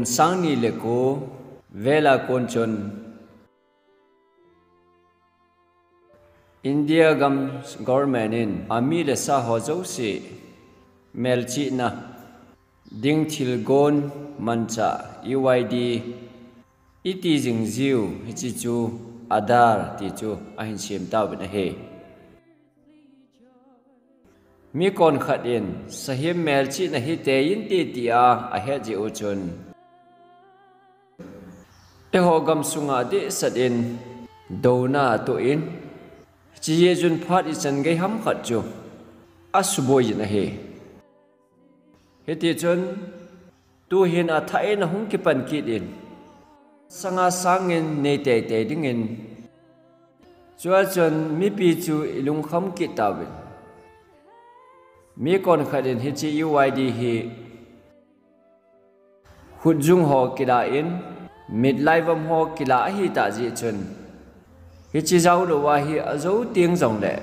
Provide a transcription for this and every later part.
sang ni le ko vela kon chon India government in ami le sa ho zo si melchi na ding thil gon mancha UID iti jing ziu hi chu adar ti chu ahin sim taw na he mi kon khat in sahim melchi na hi te in ti ti a he ji u chun e ho gam sunga de sat in dona to in chi ye jun phat I chan gai ham khat chu asuboi na he ti chun tu hin a thai na hung ki pan ki din sanga sangin nei te te ding in chua chun mi pi chu ilung kham ki tawin mi kon kharin hi chi UID hi khujung ho kila in midlife am ho kila hi ta ji chun hi chi zau lo wa hi azo tiang zong le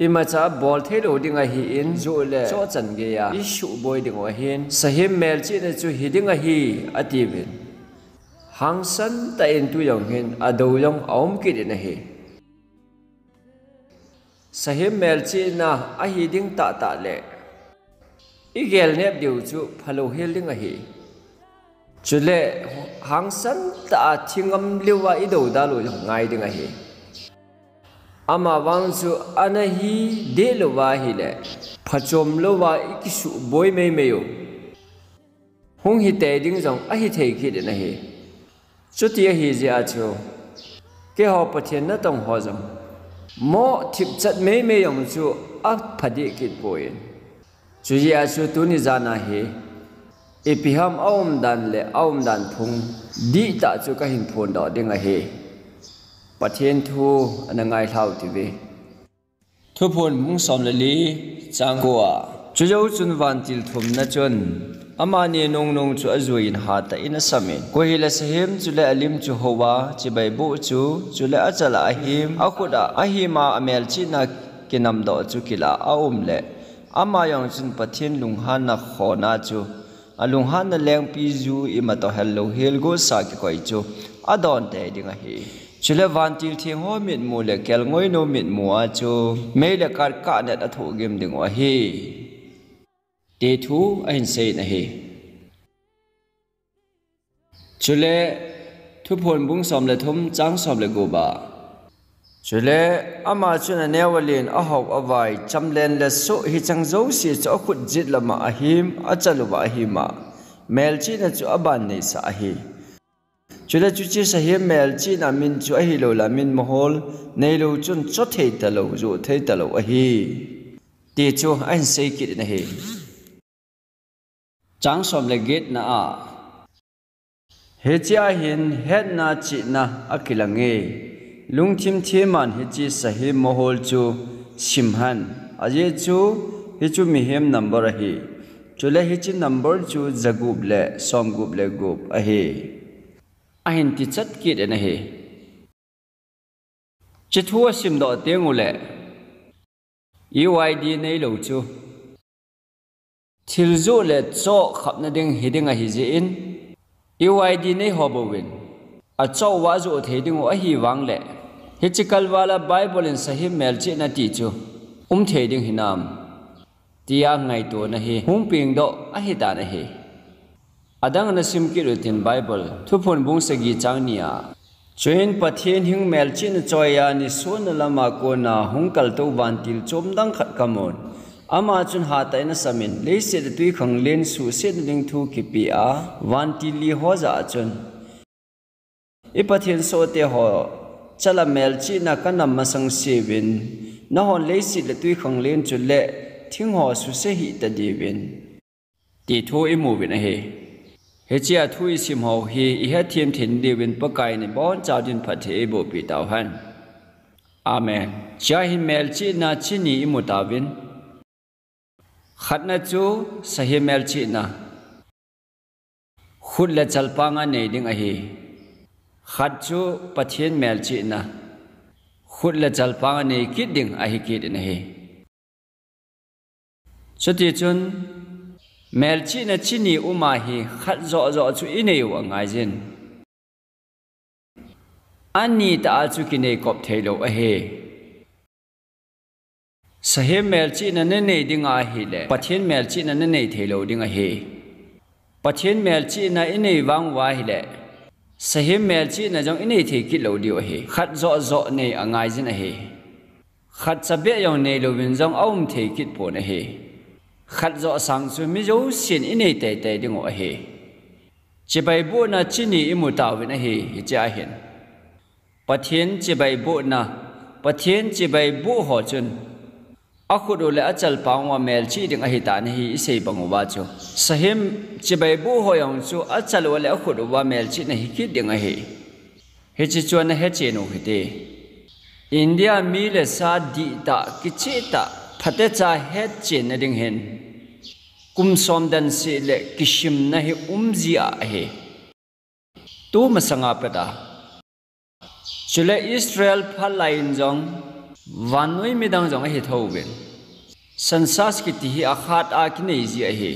ima cha bol the lo ding a hi in zo le cho chan ge ya issue boy ding wa hin sahim mel chi ne chu hi ding a hi ati bin hang san ta in tu yong hin ado yong aum ki de na hi sahim mel chi na a hi ding ta ta le igel nep diu chu phalo hel ding a hi chule hang san ta thingam liwa I do da lo ngai ding a hi ama wang chu anahi de lo wa hi le phachom lo wa ikisu boy mei meyo hung hi te ding jong a hi thei khi de na hi chuti hi je a chu ke ho pathen na tong ho jong mo thip chat mei mei yong chu a phadi kit boin chu ya chu tu ni jana hi epiham aum dan phung di ta chu ka hin phon do ding a he pathen thu anangai hlau ti ve thu phon mung som le li chang ko a chu jo chun van til thum na chun amani nong chu azuin ha ta in asamin ko hi la sehem chu le alim chu howa chi bai bu chu le achala ahim akhuda ahima amel chi na kinam do chu kila aum le ama yong chun pathen lung han na khona chu alung han na leng pi zu ima to hello hel go sa ki koi chu adon te ding a hi chule van til thing ho mit mu le kel ngoi no mit mu a chu me le kar ka net a thu gem ding wa hi te thu ain sei na hi chule thu phon bung som le thum chang som le go ba chule ama chuna newalin a hok awai chamlen le so hi chang zo si cho khut jit lama ahim achalu ba ahima mel chi na chu aban nei sa ahi chule chu chi sahim mel chi na min chu ahi lo la min mohol nei lo chun cho thei ta lo zo thei ta lo ahi ti chu an sei ki na hi chang som le get na a he chia hin het na chi na akilange lung thim thiman hi chi sahim mohol chu simhan aje chu hi chu mi hem number ahi chule hi chi number chu jagub le som gub le gub ahi ahin ti chat ki de na hi chi thua sim do tengu le UID nei lo chu thil zo le cho khap na ding hi ding a hi je in UID nei hobowin a cho wa zo thei ding a hi wang le hichikal wala Bible in sahim mel chi na ti chu thei ding hinam tia ngai to na hi hung ping do a hi ta na hi adang na sim ki rutin Bible thu phon bung sagi chang nia choin pathen hing mel chi na choya ni son lama ko na hung kal to ban til chom dang khat kamon ama chun ha ta na samin le se de tui khang len su se ding thu ki pi a wan ti li ho za chun e pathen so te ho chala mel chi na kanam masang sevin na hon le si le tui khang len chu le thing ho su se hi ta divin ti tho e mu bin a he he chia thui sim ho hi I ha thiam thin divin pakai ni bon cha din phathe bo pi taw han amen cha hi mel chi na chi ni imu tawin khatna chu sahi mel chi na khut le chalpanga nei ding a hi khat chu pathian mel chi na khut le chalpanga nei kit ding a hi kit na hi chuti chun melchi na chini uma hi khat zo zo chu inei wa ngai jin ani ta chu ki nei kop thelo a he sahem melchi na ne nei dinga hi le pathian melchi na ne nei thelo dinga he pathian melchi na inei wang wa hi le sahem melchi na jong inei the ki lo dio he khat zo zo nei angai jin a he khat chabe yong nei lo win jong aum the kit po na he khat zo sang chu mi zo sin inei te te ding o he chibai bu na chini imu ta win a he hi cha hin pathian chibai bu na pathian chibai bu ho chun akhudu le achal pawwa mel chi ding a hi ta hi isei bangu wa chu sahem chibai bu ho yong chu achal wale akhudu wa mel chi na hi ki ding a he he chi chuan na he che no hi te India mi le sa di ta ki che ta phate cha he chen na ding hen kum som dan se le kishim na hi umji a he tu masanga pata chule Israel phalain jong vanoi midang jong hi thoben sansas ki ti hi akhat a ki nei ji a he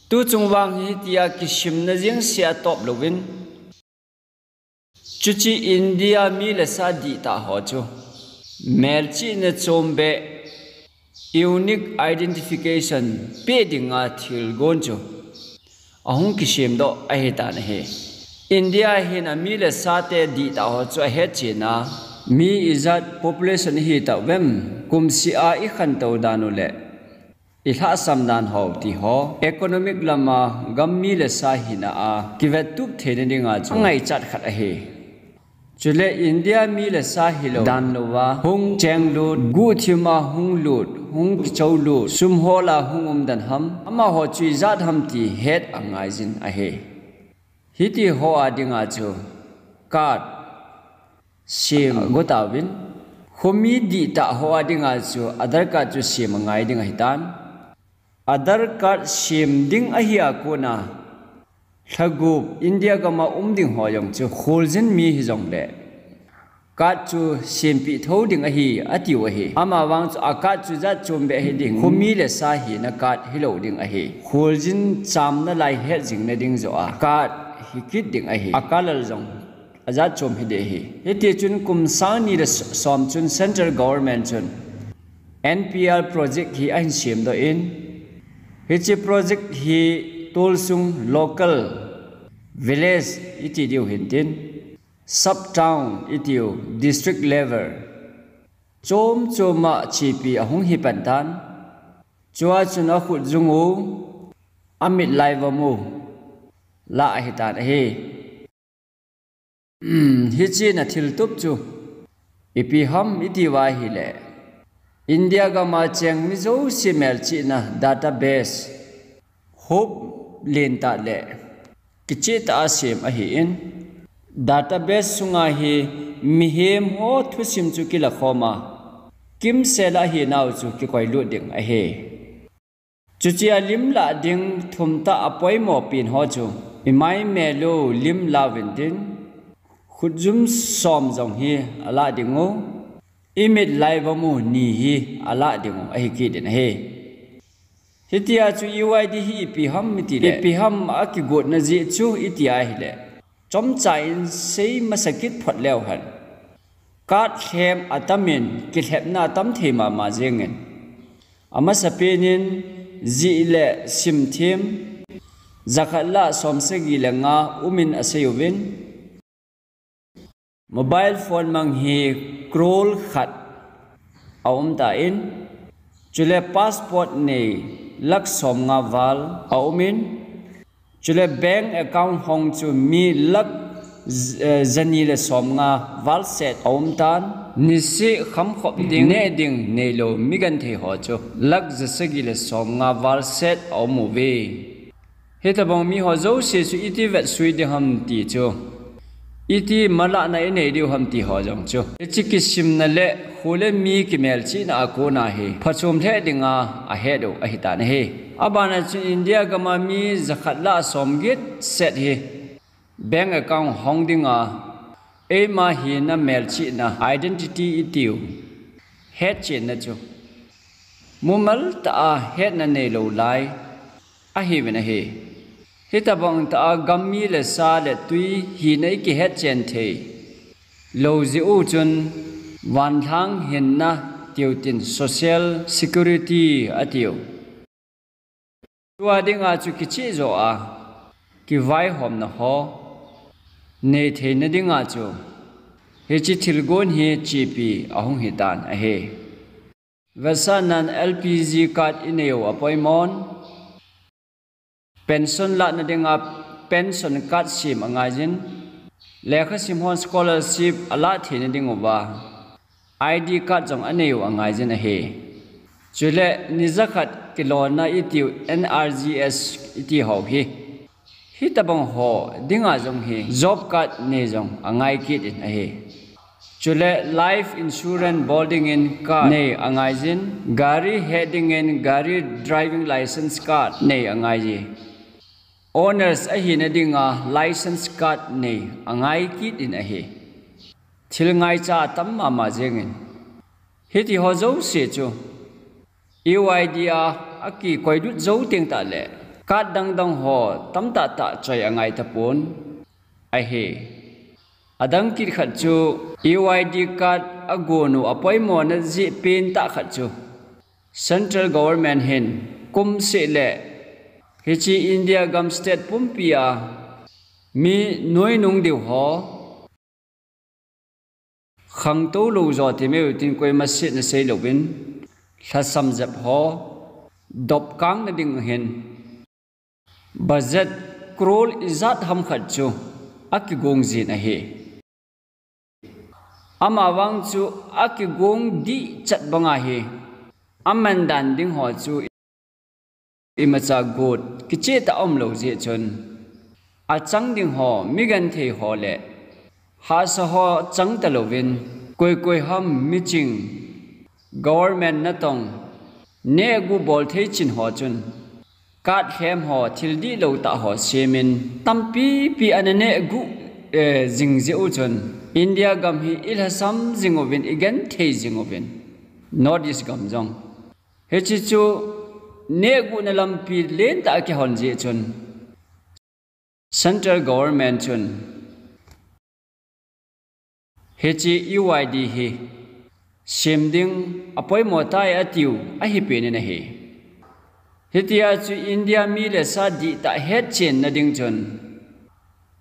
tu chungwang hi tia kishim na jing sia top lovin chuchi India mi le sa di ta ho chu melchi na chombe unique identification pe dinga thil gon chu ahung kishim do a he ta na he India hin a mi le sa te di ta ho chu a he china mi izat population hi ta wem kum si a I khan to danu le I tha sam dan ho ti ho economic lama gam mi le sa hina a kivet tup the ni nga chu ngai chat khat a he chule India mi le sa hilo dan lowa hung cheng lut gu thima hung lut hung chau lut sum hola hung dan ham ama ho chui zat ham ti het angai jin a he hiti ho adinga chu kat sim gotawin khomi di ta ho adinga chu adar ka chu sim ngai ding hitan adar card sim ding a hi akona thagup India gama ding ho yong chu kholjin mi hi jong le kat chu sim pi tho ding a hi ati wa hi ama wang chu akat chu za chombe hi ding khomi le sa hi na kat hilo ding a hi kholjin cham na lai he jing na ding zo a kat hi kit ding a hi akalal jong azat chom hi de hi heti chun kum sang ni de som chun central government chun NPR project hi an sim do in hichi project hi tol sung local village iti diu hintin sub town itiu district level chom choma chipi ahung hi pantan chua chun a khut zungu amit laivamu la hitan he hichi na thil tup chu ipi ham iti wa hi le India ga ma cheng mi zo si mel chi na database hope len ta le kichi ta sim a hi in database sunga hi mihem ho thusim chu kila khoma kim sela hi naw chu ki koi lu ding a he chu chi lim la ding thum ta apoi mo pin ho chu imai melo lim la win din khujum som jong hi ala dingo imit live mu ni hi ala dingo a hi ki din he hitia chu UID hi pi ham miti le pi ham a ki god na ji chu itia hi le chom chain sei masakit phot lew han kat khem atamin ki thep na tam thema ma jengen ama sapenin ji le sim them zakhala somsegi le nga umin aseyovin mobile phone mang hi scroll khat aum ta in chule passport nei lak som nga wal aumin chule bank account hong chu mi lak zani le som nga wal set aum tan nisi kham khop ding ne ding nei lo migan the ho chu lak zasagi le som nga wal set aumu ve hetabong mi ho zo se su iti vet sui de ham ti chu iti mala na ine diu ham ti ho jong chu chiki sim na le khule mi ki mel chi na ko na he phachum the dinga a he do a hita na he abana chu India gama mi zakhatla somgit set he bank account hong dinga e ma hi na mel chi na identity itiu head chin na chu mumal ta het na nei lo lai a hi ben a hi hitabang ta gammi le sa le tui hi nei ki het chen the lo zi u chun wan thang hin na tiêu tin social security atiu tua dinga chu ki chi zo a ki vai hom na ho nei the na dinga chu he chi thilgon he chi pi ahung hi dan a he vasanan lpg card ineo appointment pension la na dinga pension card sim angajin lekha simhon scholarship ala the na dingowa id card jong aneu angajin a he chule nizakhat kilona itiu nrgs iti ho hi hitabang ho dinga jong hi job card ne jong angai kit in a he chule life insurance boarding in card ne angajin gari heading in gari driving license card ne angaji owners a hi na dinga license card ne angai kit in a he thil ngai cha tam ma jengin hiti ho zo se chu idea aki koidut zo teng ta le card dang ho tam ta choi angai ta pon a he adang kit khat chu eid card agonu appointment na ji pin ta khat chu central government hin kum se le hichi india gam state pumpia mi noi nung diu ho khang to lo zo ti me tin koi ma sit na sei lo bin tha sam jap ho dop kang na ding hin budget krol izat ham khat chu aki gong jin a he ama wang chu aki gong di chat banga he aman dan ding ho chu imacha god kiche ta om lo je chon a chang ding ho migan the ho le ha sa ho chang ta lovin koi ham miching government na tong ne gu bol the chin ho chun kat hem ho thil di lo ta ho semin tampi pi anane gu jing je u chun india gam hi ilhasam jingovin igen the jingovin north east gam jong he chi chu ne gu na lampi len ta ki hon je chun central government chun he chi uid hi semding apoi motai atiu a hi pe ne he hitia chu india mi le sa di ta het chen na ding chun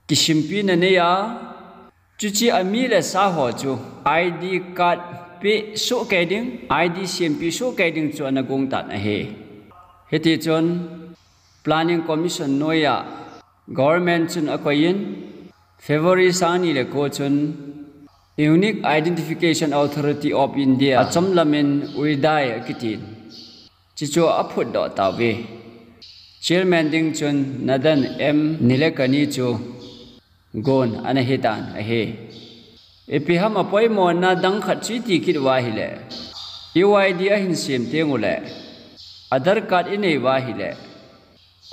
kisimpi na ne ya chu chi ami le sa ho chu id card pe so ke ding id cmp so ke ding chu na gong ta na he heti chun planning commission noya government chun akoyin february sani le ko chun unique identification authority of india achamlamin uidai akitin chicho aphut do tawe chairman ding chun nadan m nilekani chu gon anahitan ahe epiham apoi mona dang khat chi ti kit wa hile uid a hin sim tengule Aadhaar card inei wa hile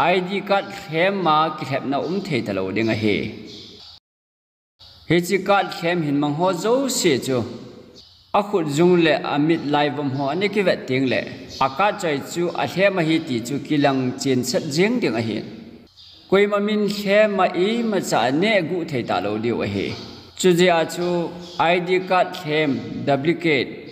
id card hem ma ki hepna the talo ding a he chi card hem hin mang ho zo se chu akhut jung le amit laivam ho ane ki vet ting le aka chai chu a hem hi ti chu kilang chen sat jeng ding a he koi ma min hem ma e ma cha ne gu the talo diu a he chu je a chu id card hem duplicate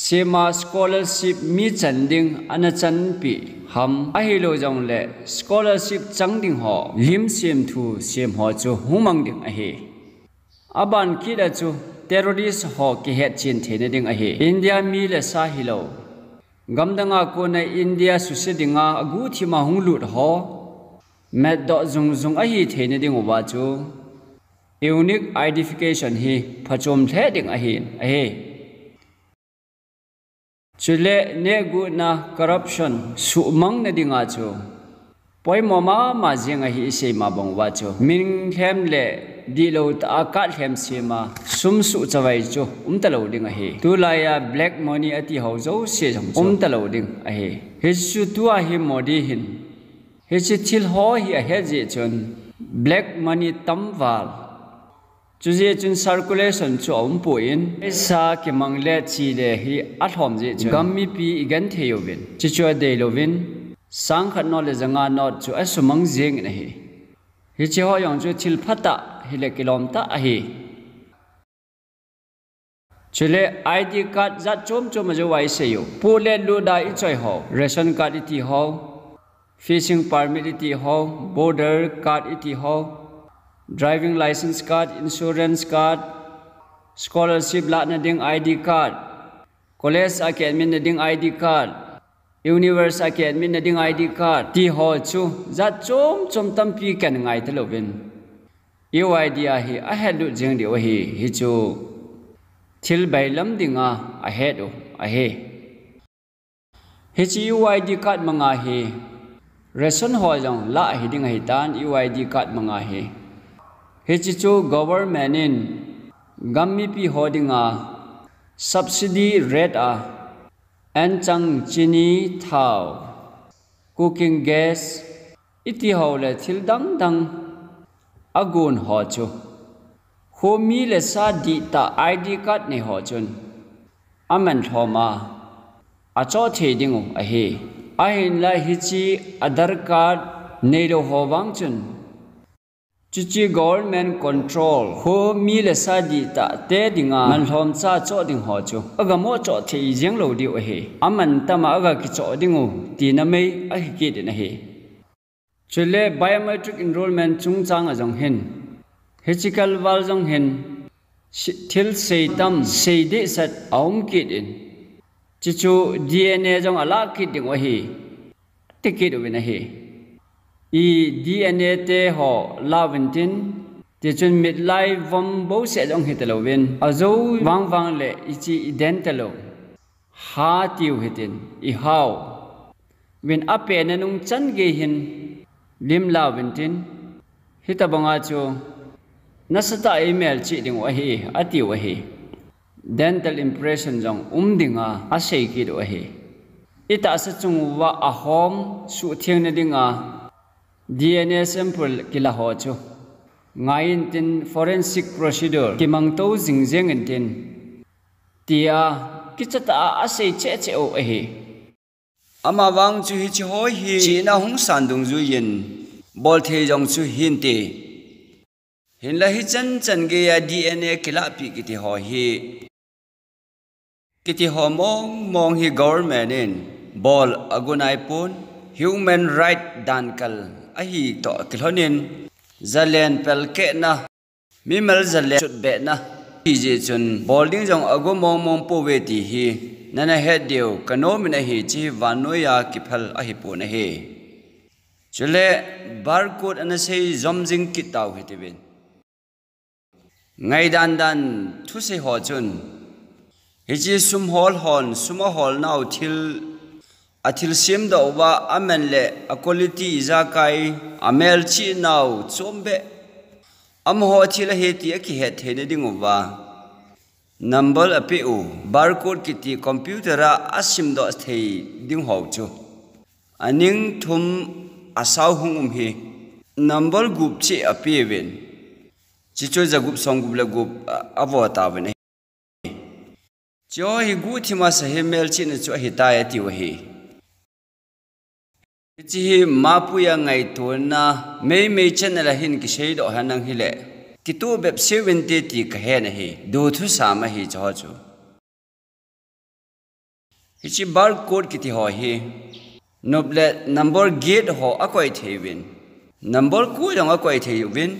sema scholarship mi chanding ana chan pi ham a hi lo jong le scholarship changding ho lim sem thu sem ho chu humang ding a he aban ki da chu terrorist ho ki het chin thene ding a he india mi le sa hi lo gamdanga ko na india su se dinga agu thi ma hung lut ho met do jung jung a hi thene ding wa chu unique identification hi phachom the ding a he chule ne gu na corruption su mang na dinga chu poi mama ma jenga hi se ma bong wa chu min hem le di lo ta ka hem se ma sum su chawai chu talo ding a he tu la ya black money ati ho zo se jong talo ding a he su tu a hi modi hin he chi thil ho hi a he je chun black money tam wal Chuji chun circulation chu om poin sa ke mangle chi le hi athom je chu gammi pi igan theyovin chichwa de lovin sang khat no le janga not chu asumang jeng na hi chi ho yong chu thil phata hi le kilom ta a hi chule ID card za chom chom jo wai se yo pole lu da I choi ho ration card iti ho fishing permit iti ho border card iti ho driving license card, insurance card, scholarship la na ding ID card, college ake admin na ding ID card, university ake admin na ding ID card, ti ho chu za chom chom tampi kan ngai talovin. UID a hi a head jeng di hi chu thil bailam dinga a head a he. Hi chi UID card manga hi ration ho jong la hi ding hi tan UID card manga hi. Hichichu government in gammi pi hodinga subsidy rate a enchang chini thau cooking gas iti hole thil dang dang agun ho chu homi le sa di ta ID card ne ho chun aman thoma acho thedingu a he ahin la hichi Aadhaar card nei lo ho wang chun Chichi government control ho mi le sa di ta te dinga man hlom cha cho ding ho chu aga mo cho thei jeng lo di o he aman tama aga ki cho dingu ti na mei a hi ki de na he chule biometric enrollment chung chang a jong hen hechikal wal jong hen thil sei tam sei de sat aum ki din chichu DNA jong ala ki ding o he tikit o na he I DNA te ho laventin te chun midlife vom bo se dong hitelovin azo wang wang le ichi identalo ha tiu hitin I how when ape na nung chan ge hin lim laventin hitabanga chu nasata email chi ding wa hi ati wa hi dental impression jong dinga asei ki do hi ita sa chung wa a hom su thiang na dinga DNA sample kila ho chu ngain tin forensic procedure kimang to jingjeng in tin tia kichata ase che che o he ama wang chu hi chi hoi hi chi na hung san dung zu yin bol the jong chu hin ti hin la hi chan chan ge ya DNA kila pi ki ti ho hi ki ti ho mong hi government in bol agunai pun human right dankal ahi to kilhonin zalen pelke na mimel zalen chut be na je chun bolding jong ago mong po we ti hi nana head deu kanomina hi chi vanoya kiphal ahi pu na he chule barcode ana sei zomjing kitaw hitibin ngai dan thu se ho chun hi chi sum hol hon suma hol naw thil athil sim da wa amen le quality izakai amel chi naw chombe am ho thila he ti ki he thene ding wa number api u barcode ki ti computer a asim do thei ding ho chu aning thum asaw hungum hi number group chi api wen chi cho za group song group la group avota wen cho hi gu thima sa he mail chi na cho hi ta ya ti wa hi chi mapuya ngai to na mei chen la hin ki sei do hanang hi le ki tu bep 70 ti ka he na hi do thu sa ma hi cho chu hi chi barcode ki ti ho hi noble number gate ho akoi thewin number ku dong akoi thewin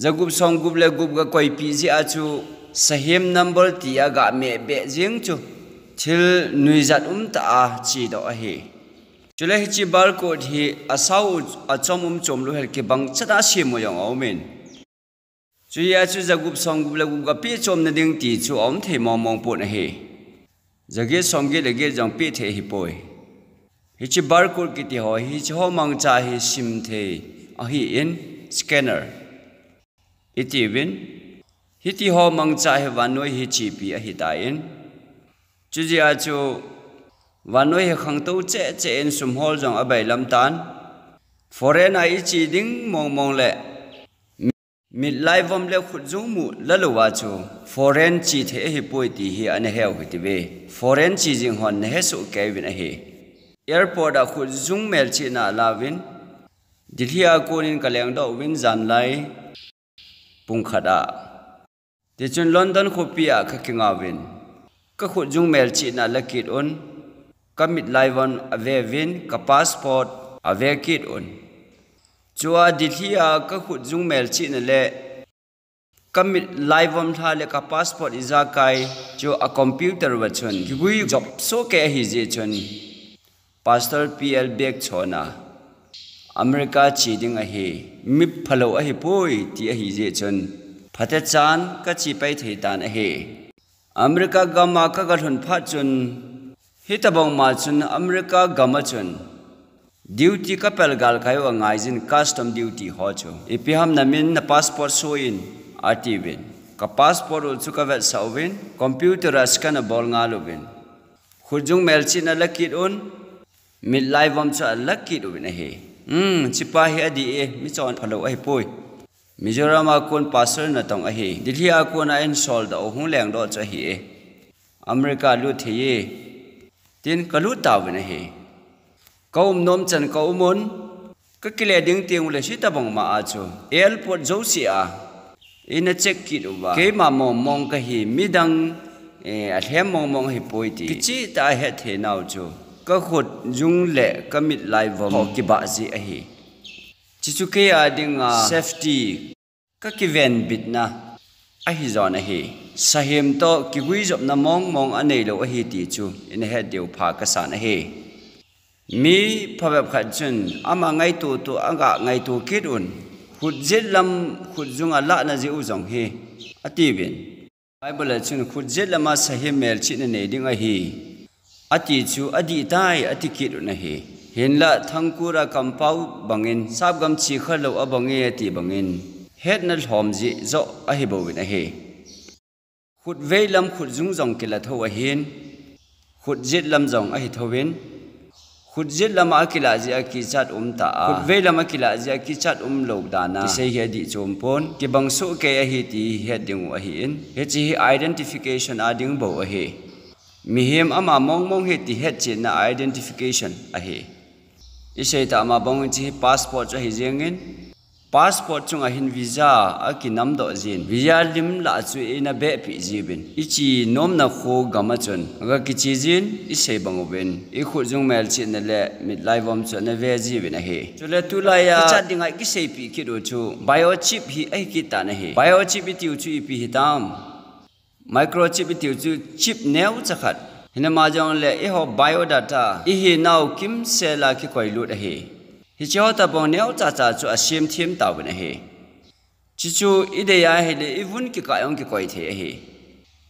jagup song gup le gup ga koi pi ji a chu sahem number ti aga me be jing chu thil nuizat ta a chi do a hi chule hi chi barcode hi asau achom chom lu hel ke bang chata si mo yong aumen chu ya chu jagup song gup le gup ga pi chom na ding ti chu om the mong pu na he jage song ge le ge jong pi the hi poi hi chi barcode ki ti ho hi chi ho mang cha hi sim the a hi in scanner iti win hi ti ho mang cha he wanoi hi chi pi a hi ta in chu ji a chu wanoi he khang to che en sum hol jong abai lam tan foreign ai chi ding mong le mid lai vom le khut jung mu la lo wa chu foreign chi the hi poi ti hi an heu hi ti be foreign chi jing hon ne he su ke win a hi airport a khut jung mel chi na la win dilhia konin kaleng do win zan lai pung khada ti chun london khopia kha kinga win ka khut jung mel chi na la kit on ka mid lai von ave win ka passport ave kit on chua dilhia ka khut jung mel chi na le ka mid lai vom tha le ka passport iza kai chu a computer wa chun gui job so ke hi je chun pastor pl bek chona america chi ding a hi mi phalo a hi poi ti a hi je chun phate chan ka chi pai thei tan a hi america gama ka ga thun pha chun hitabong ma chun america gama chun duty ka pel gal kayo ngai jin custom duty ho chu ipiham namin na passport so in ativin ka passport ul chu ka vel sawin computer askan bol nga lovin khujung mel chin a lakit on mid lai vom cha lakit ubin a he chipa hi adi e mi chon phalo ai poi mizoram a kon pastor na tong a he dilhia kon a in sol da hu leng do cha hi e america lu theye tin kalu tawin a he kaum nom chan kaumon ka kile ding tiang le si tabang ma a chu airport zo si a ina check kit uba ke ma mong ka hi midang a them mong hi poi ti chi ta he the naw chu ka khut jung le ka mit lai vom ki ba ji a hi chi chu ke a ding a safety ka ki ven bit na a hi zon a hi sahem to ki gui job na mong anei lo a hi ti chu in he deu pha ka san a hi mi phabab khat chun ama ngai tu anga ngai tu kit un khut jet lam khut jung ala na ji u jong he ati bin bible chun khut jet lama sahem mel chi na nei ding a hi ati chu adi tai ati kit un a hi hin la thangkura kampau bangin sab gam chi khalo abange ati bangin het na hlom ji zo a hi bo win a hi khut veilam khut jung jong kila tho a hin khut jet lam jong a hi thowin khut jet lama akila ji aki chat ta a khut veilama kila ji aki chat lo dana sei he di chompon ki bangso ke a hi ti he ding a hi in he chi identification a ding bo a hi mihem ama mong he ti he chi na identification a hi isei ta ma bang chi passport cha hi jengin passport chung a hin visa a ki nam do jin visa lim la chu ina be pi jibin ichi nom na kho gama chun ga ki chi jin isei bangoben I khu jung mel chi na le mit lai vom chu na ve jibin a he chule tu la ya cha dinga ki sei pi ki do chu biochip hi ai ki ta na he biochip ti chu pi hi tam microchip ti chu chip neu cha khat hina ma jong le I ho biodata I hi now kim se la ki koi lut a he hi cho ta bong neu cha chu a sim thim ta wen a he chi chu ideya he le ivun ki ka yong ki koi the a he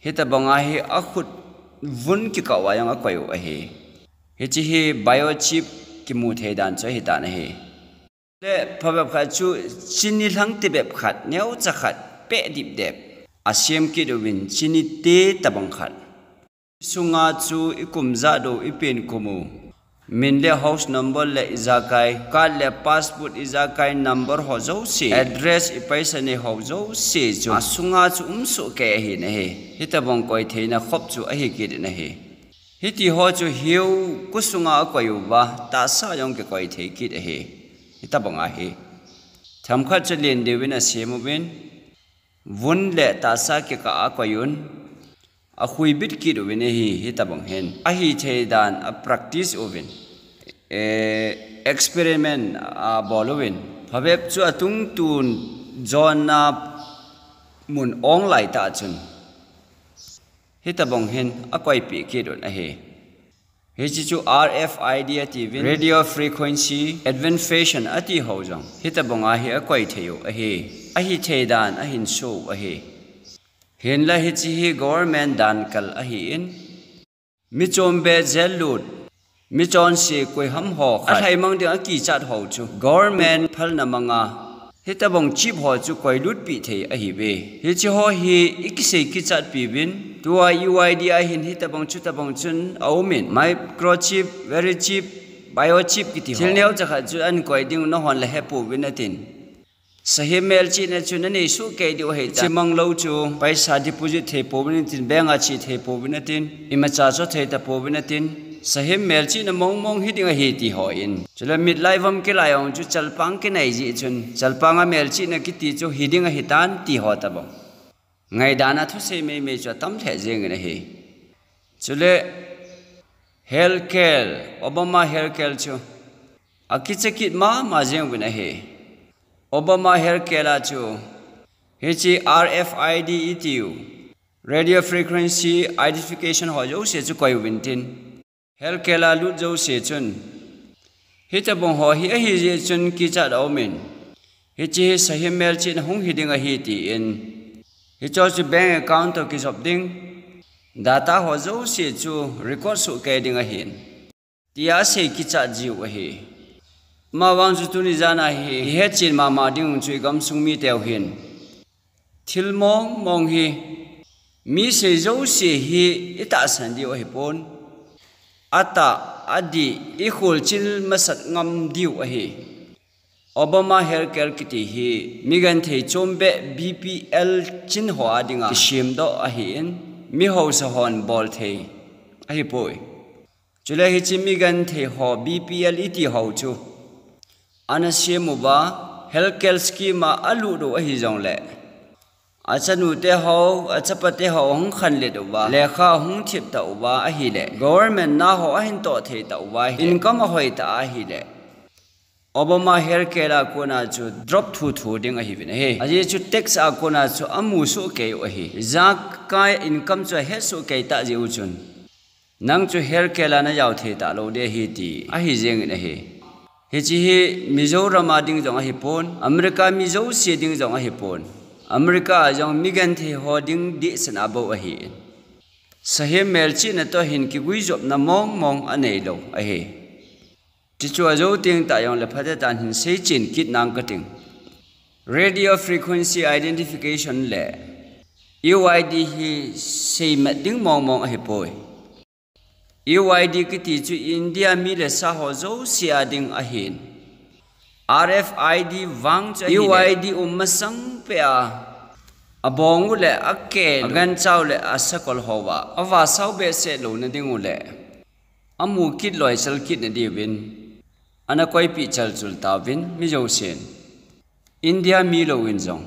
he ta bong a he a khut vun ki ka wa yong a koi a he he chi hi biochip ki mu the dan cho hi ta na he le phab kha chu chini lang ti bep khat neu cha khat pe dip dep a sim ki do win chini te ta bong khat sunga chu ikum za do ipen kumu min le house number le izakai ka le passport izakai number ho zo si address I paisa ne ho zo si chu asunga chu so ke hi ne he hitabong koi theina khop chu a hi ki ne he hiti ho chu hiu kusunga ko yu ba ta sa yong ke koi the ki he hitabong a he thamkha chu len de win a semu bin vun le ta sa ke ka a ko yun a khui bit ki do ne hi hitabong hen a hi theidan a practice ovin experiment a bolowin phabep chu atung tun zona mun ong lai ta chun hitabong hen a koi pi ki don a he he chi chu RFID ati win radio frequency advent fashion ati ho jong hitabong a he a koi theyo a he a hi theidan a hin show a he hen la hi chi hi government dan kal a hi in mi chombe zelut mi chon se koi ham ho a thai mang de ki chat ho chu government phal na manga hitabong chip ho chu koi lut pi thei a hi be hi chi ho hi ikse ki chat pi bin tua UID a hin hitabong chu tabong chun aumin microchip very chip biochip ki ti thil neu cha kha chu an koi ding no hon la hepu winatin sahi mel chi na chu na nei su ke di o he ta mang lo chu paisa deposit the po bin tin bank a chi the po bin tin ima cha cho the ta po bin tin sahi mel chi na mong hi ding a hi ti ho in chula mit lai vam ke lai ong chu chalpang ke nei ji chun chalpang a mel chi na ki ti chu hi ding a hi tan ti ho ta bo ngai dana thu se me chu tam the jeng na hi chule healthcare Obama healthcare chu akichekit ma jeng bin a hi Obama healthcare la chu hichi RFID ETU radio frequency identification ho jo se chu koi win tin healthcare la lu jo se chun hita bong ho hi hi je chun ki cha do min hichi sahi mel chin hung hi ding a hi ti in hi cho chu bank account to ki job ding data ho jo se chu record su ke ding a hin tia se ki cha jiu a hi ma wang chu tu ni jana hi he chin ma ding chui gam sung mi teo hin thil mong hi mi se jo se hi ita san di o hi pon ata adi ikhul chil masat ngam diu a hi Obama healthcare kiti hi migan thei chombe BPL chin ho adinga shim do a hi in mi ho sa hon bol thei a hi poi chule hi chi migan thei ho BPL iti ho chu anasiemu ba healthcare scheme alu do a hi jong le achanu te ho achapate ho hong khan le do ba lekha hong thip ta ba a hi le government na ho a hin to thei ta ba income hoi ta a hi le Obama healthcare la kona chu drop thu ding a hi bin he aji chu tax a kona chu amu su ke o hi za kai income chu he su ke ta ji u chun nang chu healthcare la na yaw the ta lo de hi ti a hi jeng ne he he chi hi Mizoram ding jong a hi pon America Mizo se ding jong a hi pon America jong migan the hoding di sana bo a hi sahe mel chi na to hin ki gui job na mong anei lo a hi ti chu a jo ting ta yong le phate tan hin sei chin kit nang ka ting radio frequency identification le UID hi sei ma ding mong a hi poi UID ki ti chu India mi le sa ho zo sia ding a hin RFID wang cha UID masang pe a abong le akke agan chaw le asakol howa awa saw be se lo na ding le amu kit loi sal kit na di win ana koi pi chal chul ta win mi jo sen India mi lo win jong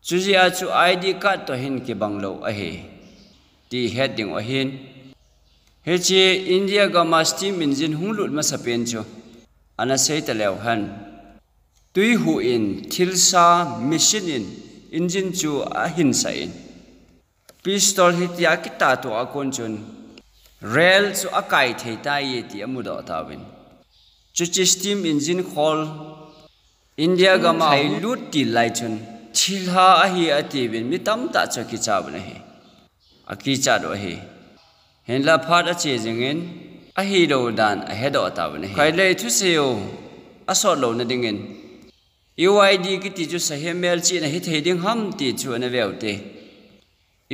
chu ji a chu ID card to hin ki bang lo a he ti heading a hin he chi India ga ma steam engine hung lut ma sa pen chu ana sei ta lew han tui hu in thilsa machine in engine chu a hin sa in pistol hit ya ki ta to a kon chun rail chu a kai thei ta ye ti amu do ta win chu chi steam engine khol India ga ma hai lut ti lai chun thilha a hi ati win mi tam ta cha ki cha bna he a ki cha do he hen la phat a che jingen a hi do dan a he do ta bna he khai le thu se yo a so lo na dingen UID ki ti chu sahe mel chi na hi thei ding ham ti chu na veu te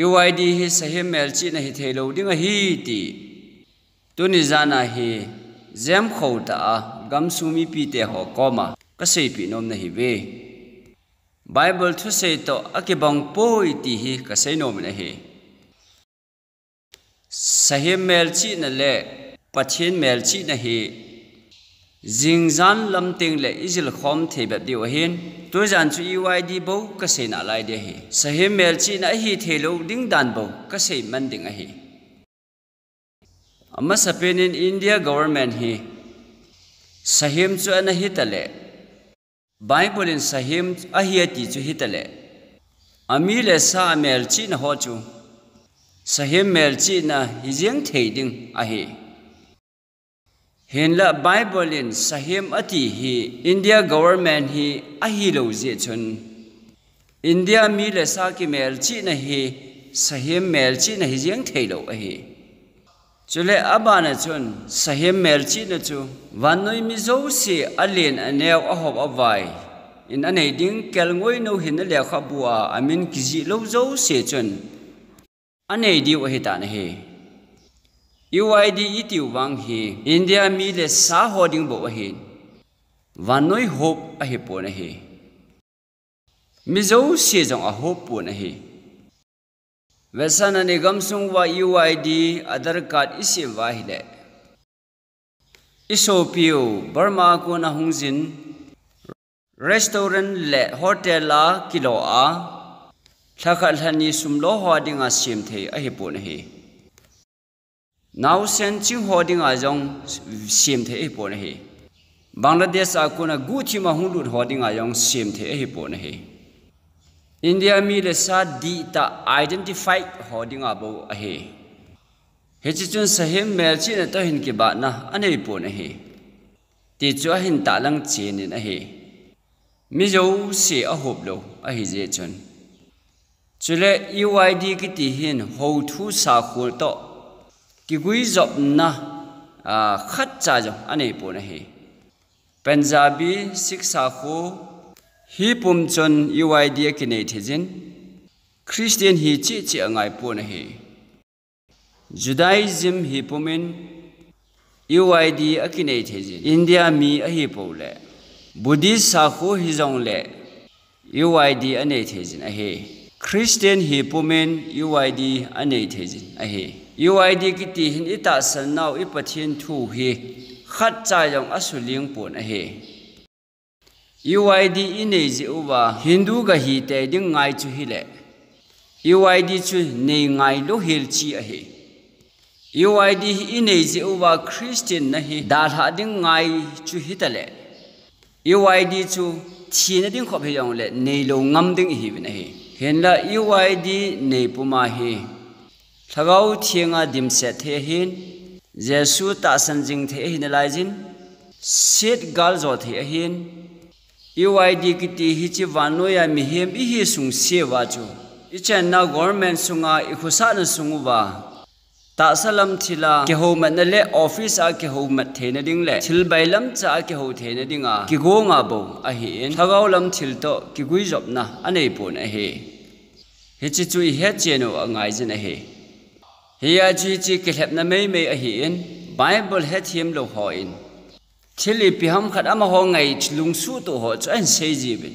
UID hi sahe mel chi na hi thei lo ding a hi ti tu ni jana hi zem khou ta gam sumi pi te ho koma ka sei pi nom na hi ve Bible thu sei to akibang poi ti hi ka sei nom na hi sahe mel chi na le pathin mel chi na hi Jingzan lam ting le izil khom the ba di hin to jan chu UID bo ka sei na lai de hi sahe mel chi na hi thelo ding dan bo ka sei man ding a hi ama sapen in India government hi sahim chu ana hi tale Bible in sahim a hi ti chu hi tale ami le sa mel chi na ho chu sahim mel chi na hi jeng thei ding a hi Hen la Bible in sahim ati hi India government hi ahi lo je chun India mi le sa ki mel chi na hi sahim mel chi na hi jeng thei lo a hi chule abana chun sahim mel chi na chu wanoi mi zo si alien anew a hop awai in anei ding kel ngoi no hin le kha bua amin ki ji lo zo se chun anei di wa hi ta na hi UID itiu wang hi India mi le sa hoding bo hin wanoi hop a hi po na hi Mizo si jong a hope pu na hi. Vesana ni gamsung wa UID Aadhaar card isi wa hi le. Isopio Burma ko na hungjin restaurant le hotel la kilo a thakal hani sumlo hodinga sim the a hi pu na hi. Now sen ching hodinga jong sim the a hi pu na hi. Bangladesh a ko na guthi ma hunlut hodinga jong sim the a hi pu na hi. India mi le sa di ta identified holding abo ahe. Hechichun sahim melchi na to hin ki ba na anei po na he. Ti chu hin ta lang chen in ahe. Mi jo se a hop lo ahe je chun. Chule UID ki ti hin ho thu sa khul to ki gui job na khat cha jo anei po na he. Punjabi Sikh sa khu hi pum chon UID akine thejin Christian hi chi chi angai po na he. Judaism hi pumin UID akine thejin India mi a hi po le. Buddhist sa khu hi jong le UID ane thejin a he. Christian hi pumin UID ane thejin a he. UID ki ti hin ita san naw ipathin thu hi khat cha jong asuling po na he. UID inezi uba Hindu ga hi te ding ngai chu hi le. UID chu nei ngai lo hil chi a he. UID inezi uba Christian na hi dal ha ding ngai chu hi ta le. UID chu thi na ding khop he yong le nei lo ngam ding hi na he. Hen la UID nei puma hi. Thagau thianga dim se the hin Jesu ta san jing the hin lai jin sit gal zo the hin UID kiti hichi vanoya mihem ihi sung sewa chu. Ichen na government sunga ikhusa na sungu ba. Ta salam thila ke ho mat na le office a ke ho mat the na ding le. Thil bailam cha ke ho the na ding a. Ki go nga bo a hi in. Thagaw lam thil to ki gui job na anei pon a he. Hichi chu I he cheno a ngai jin a he. Hiya chi chi ke hlep na mei mei a hi in. Bible het him lo ho in. Thili piham khat ama ho ngai lung su to ho chuan sei ji bin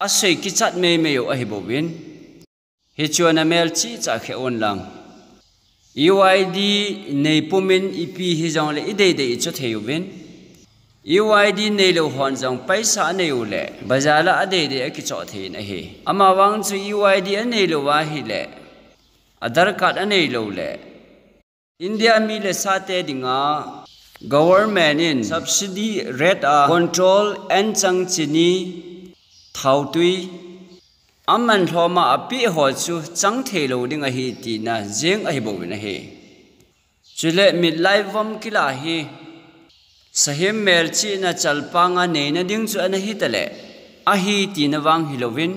a sei ki chat me me yo a hi bo bin hi chuan a mel chi cha khe on lang UID nei pumin ipi hi jong le idei dei chu theu bin UID nei lo hon jong paisa nei u le bazala adei de ki cho thein a he ama wang chu UID anei lo wa hi le Aadhaar card anei lo le India mi le sa te dinga government in subsidy rate a control and chang chini thau tui amman thoma api ho chu chang thelo ding a hi ti na jeng a hi bo na he chule mid life vam kila hi sahim mel chi na chalpanga ne na ding chu ana hi tale a hi ti na wang hi lovin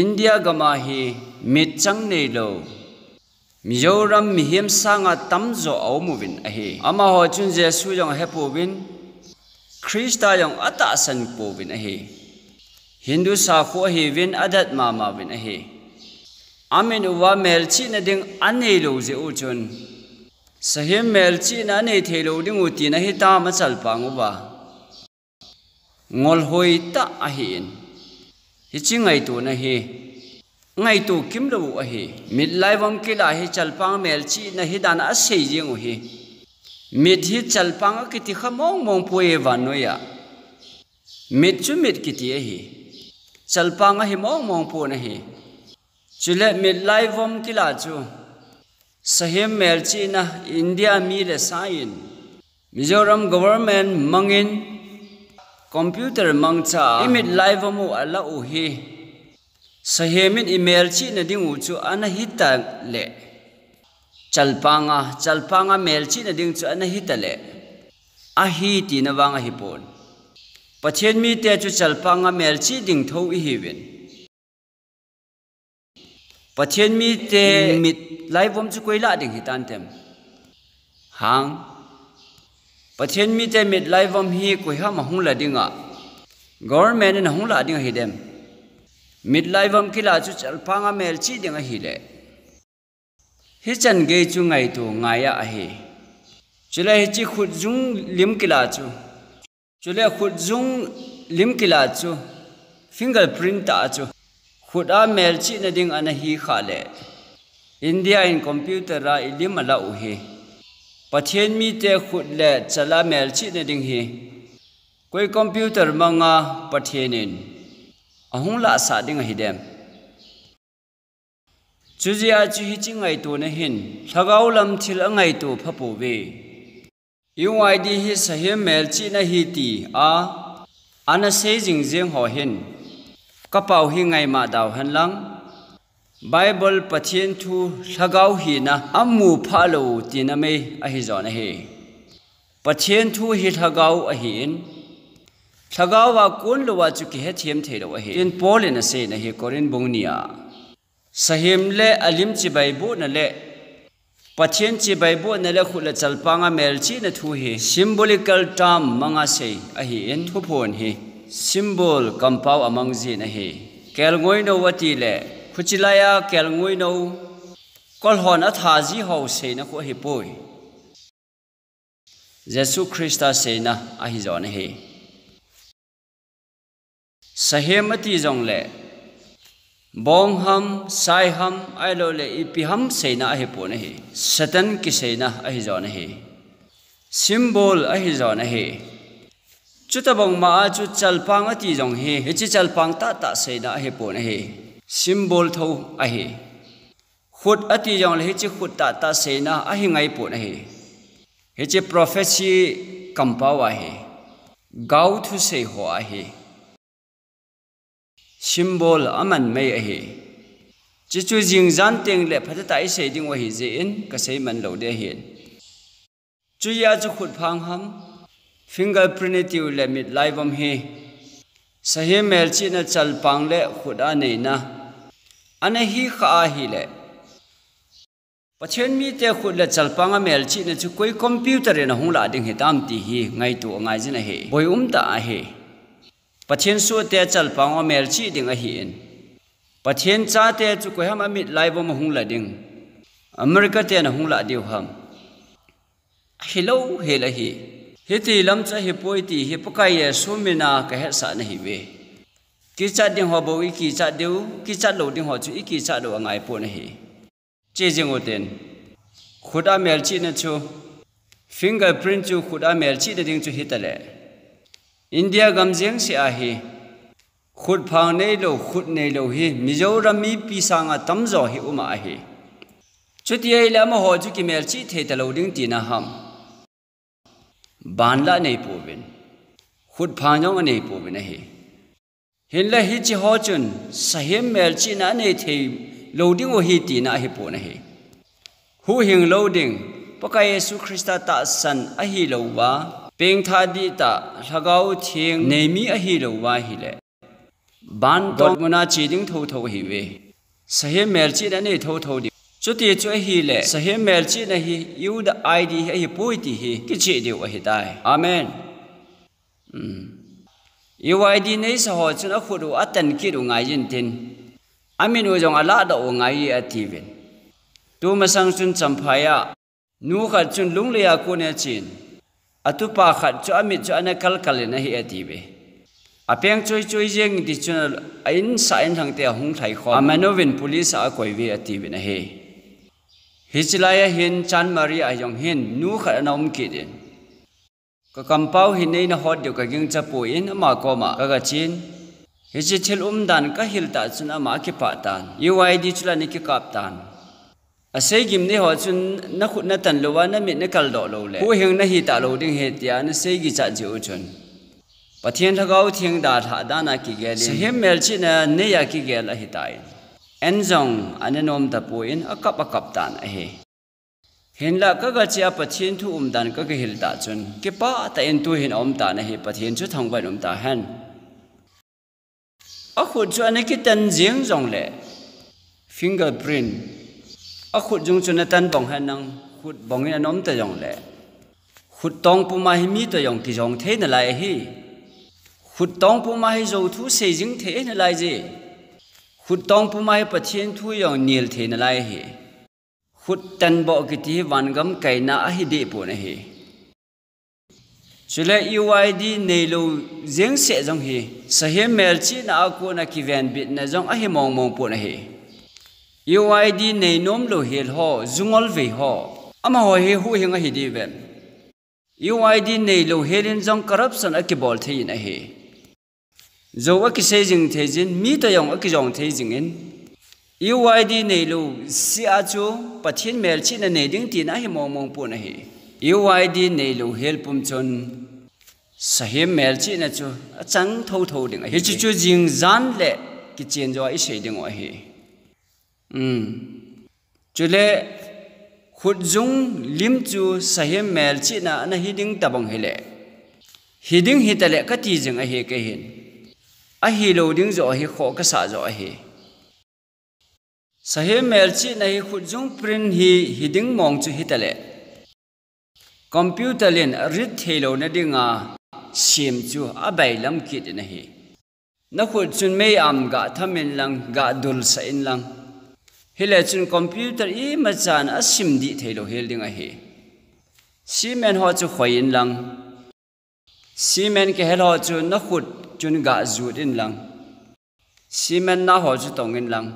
India gama hi mid chang nei lo Mizoram mihim sanga tamzo au movin ahe. Ama ho chun Jesu yong hepo win. Krista yong ata san po win ahe. Hindu sa khu ahe win adat mama win ahe. Amin uwa melchi na ding ane lo ze u chun. Sahim melchi na ane the lo ding uti na hita machal pangu ba. Ngol hoi ta ahe in. Hichingai to na he. Ngay tu kim lo ahe mid lai vam kila hi chalpang melchi na hidan a sei jing u hi mid hi chalpang a kiti khamong mong poe vanoya mid chu mid kiti ahe chalpang a hi mong po na hi chule mid lai vam kila chu sahim melchi na India mi le sain Mizoram government mangin computer mangcha imid lai vamu ala u hi Sahemin email chi na ding uchu ana hita le chalpanga mail chi na ding chu ana hita le a hi ti na wanga hi pon pathen mi te chu chalpanga mail chi ding tho I hi win pathen mi te mit live om chu koila ding hitan tem hang pathen mi te mit live om hi ko ha ma hung la dinga government na hung la ding hi dem midlife am kila chu chalpanga mel chi dinga hi le hi chan ge chu ngai tu ngaya a he chule hi chi khut jung lim kila chu chule khut jung lim kila chu fingerprint ta chu khuda mel chi na ding ana hi khale India in computer ra ilim ala u hi pathian mi te khut le chala mel chi na ding hi koi computer manga pathianin ahung la sa ding hi dem chujia chu hi chingai tu na hin thagau lam thil angai tu phapu ve UID hi sahim mel chi na hi ti a ana se jing jeng ho hin kapau hi ngai ma daw han lang Bible pathian thu thagau hi na amu phalo tina me a hi zona he pathian thu hi thagau a hi in thagau wa kun lo wa chu ki he thiam the lo he in Paul in a se na he Korin bongnia sahim le alim chi baibu na le pathian chi baibu na le khula chalpanga mel chi na thu hi symbolical term manga se a hi in thu phon hi symbol kampau amang ji na he kel ngoi no wati le khuchilaya kel ngoi no kol hon a tha ji ho se na ko hi poi Jesus Christa se na a hi zon he sahemati jong le bong ham sai ham ai lo le ipi ham se na a hi po na he satan ki se na a hi zon he symbol a hi zon he chutabong ma chu chalpang ati jong he chi chalpang ta ta se na a hi po na he symbol tho a he khut ati jong le chi khut ta ta se na a hi ngai po na he chi prophecy kampaw a he gau thu se ho a he symbol aman mai a he chi chu jing jan teng le phata tai se ding wa hi je in ka sei man lo de hin chu ya chu khut phang ham fingerprint tiu le mit laivam he sahe mel chi na chal pang le khut a nei na ana hi kha hi le pathian mi te khut le chal pang a mel chi na chu koi computer na hung la ding he tam ti hi ngai tu ngai jin he boi ta a he pathian su te chal pang a mel chi ding a hi in pathian cha te chu koi ham mit laivam hung la ding America te na hung la diu ham hello hela hi hiti lam cha hi poi ti hi pakai ye sumina ka he sa na hi we ki cha ding ho bo ki cha deu ki cha lo ding ho chu ki cha lo ngai po na hi che jing o ten khuda mel chi na chu fingerprint chu khuda mel chi de ding chu hi ta le India gam jeng se a hi khut phang nei lo khut nei lo hi Mizoram mi pi sanga tam zo hi uma a hi chuti ai la ma ho chu ki mel chi the ta lo ding ti na ham ban la nei po bin khut phang jong nei po bin hi hin la hi chi ho chun sahem mel chi na nei the loading o hi ti na hi po na hi hu hing loading pakai Yesu Christa ta san a hi lo wa peng tha di ta lagau thing nei mi a hi lo wa hi le ban dot mona chi ding tho tho hi we sahem mel chi na nei tho tho di chuti chu hi le sahem mel chi na hi you the id hi poi ti hi ki chi de wa hi dai amen UID nei sa ho chuna khudu atan ki ru ngai yin tin amin u jong ala da o ngai a tivin tu masang chun champhaya nu khat chun lung le ya ko ne chin atu pa khat chu amit chu ana kal kal na hi ative apeng choi choi jeng di chun ain sa in thang te hung thai kho amanovin police a koi ve ative na he hichilaya hin chan mari a yong hin nu khat anom ki din ka kampau hin nei na hot de ka ging cha po in ma ko ma ka chin hichi thil dan ka hil ta chun ama ki pa tan UID chula ni ki kap tan asai gim ne ho chun na khut na tan lowa na mit na kal do lo le hu hing na hi ta lo ding he tia na sei gi cha ji u chun pathian thagau thing da tha da na ki ge le hem mel chi na ne ya ki ge la hi tai enjong ananom ta po in akap tan a he hin la ka ga chia pathian thu dan ka ge hil ta chun ki pa ta en tu hin ta na he pathian chu thang ba ta han a khut chu an ki tan jeng jong le fingerprint a khut jung chu na tan bong han nang khut bong in anom ta jong le khut tong pu ma hi mi to yong ki jong the na lai hi khut tong pu ma hi zo thu se jing the na lai ji khut tong pu ma hi pathian thu yong nil the na lai hi khut tan bo ki ti wan gam kai na a hi de pu na hi chule UID nei lo jeng se jong hi sahem mel chi na ko na ki ven bit na jong a hi mong pu na hi UID nei nom lo hel ho zungol ve ho ama ho hi hu hinga hi di ven UID nei lo helin jong corruption a ki bol thei na hi zo a ki se jing thei jin mi ta yong a ki jong thei jing in UID nei lo si a chu pathin mel chi na nei ding ti na hi mong pu na hi UID nei lo hel pum chon sahem mel chi na chu chang tho ding hi chu jing zan le ki chen jo ai sei ding wa hi chule khut jung lim chu sahem mel chi na na hiding tabang hele hiding hitale ka ti jing a he ke hin a hi lo ding zo hi kho ka sa zo a hi sahem mel chi na hi khut jung print hi hiding mong chu hitale computer len rit thelo na dinga sim chu abai lam kit na hi na khut chun mei am ga thamin lang ga dul sa in lang hele chun computer I ma chan a sim di thelo hel dinga hi simen ho chu khoin lang simen ke hel ho chu na khut chun ga zut in lang simen na ho chu tong in lang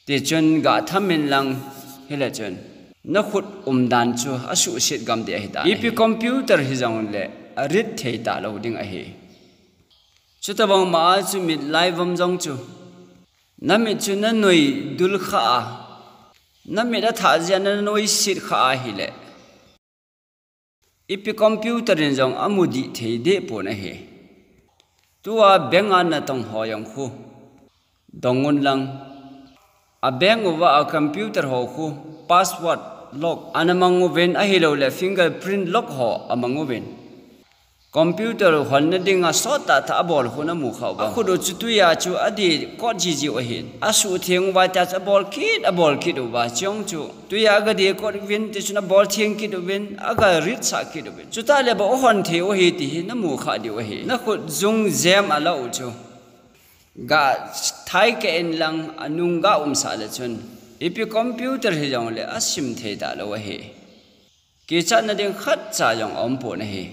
ti chun ga thamin lang hele chun na khut dan chu asu sit gam de hi ta ipi computer hi jong le rit thei ta lo ding a hi chu ta bang ma chu mit lai vam jong chu na mi chu na noi dul kha na mi da tha jan na noi sit kha hi le ipi computer in jong amudi thei de po na hi tuwa benga na tong ho yang khu dongun lang a beng wa a computer ho khu password lock anamangu ven a hilo le fingerprint lock ho amangu ven computer hon na dinga sota tha bol huna mu khaw ba khudu chutu ya chu adi ko ji ji o hin asu theng wa ta cha bol kit wa chong chu tu ya ga de ko vin ti chuna bol theng kit vin aga rit sa kit vin chu ta le ba hon the o hi ti na mu kha di o hi na khut zung zem ala u chu ga thai ke en lang anung ga sa le chun ipi computer hi jong le asim the da lo he ki chat na ding khat cha jong om po na he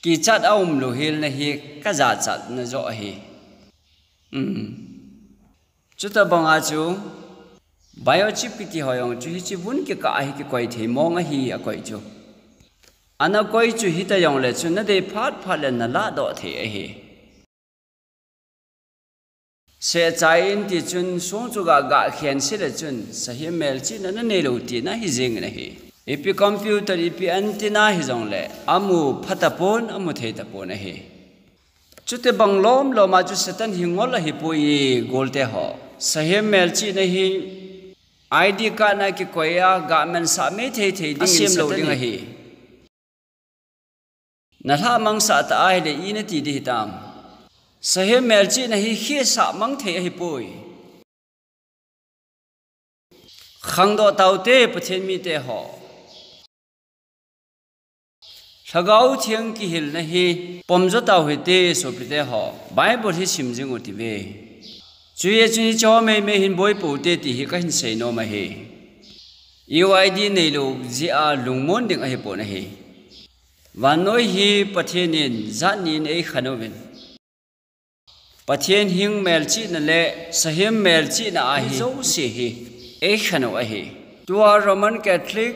ki chat aum lo hil na hi ka za chat na zo hi chu ta bang a chu biochip ki ho yong chu hi chi bun ki ka hi ki koi the mong a hi a koi chu ana koi chu hi ta yong le chu na de phat le na la do the a hi se chai in ti chun song chu ga khen se le chun sahem mel chi na ne lo ti na hi jing na hi ipi computer ipi antenna hi jong le amu phatapon amu theitapon na hi chute banglom lo ma chu satan hi ngol hi pui golte ho sahem mel chi na hi ID card na ki koya ga men sa me thei ding sim lo ding hi na tha mang sa ta ai le I na ti di tam sahem mel chi na hi khi sa mang thei hi pui khang do tau te pathen mi te ho thagau thiang ki hil na hi pomjo tau hi te so pi te ho bible hi sim jing uti ve chuye chuni cho me hin boy pu te ti hi ka hin sei no ma hi UID nei lo ji a lungmon ding a hi po na hi wan noi hi pathenin zanin ei khanoven pathen hing mel chi na le sahem mel chi na a hi zo se hi ei khano a hi tua Roman Catholic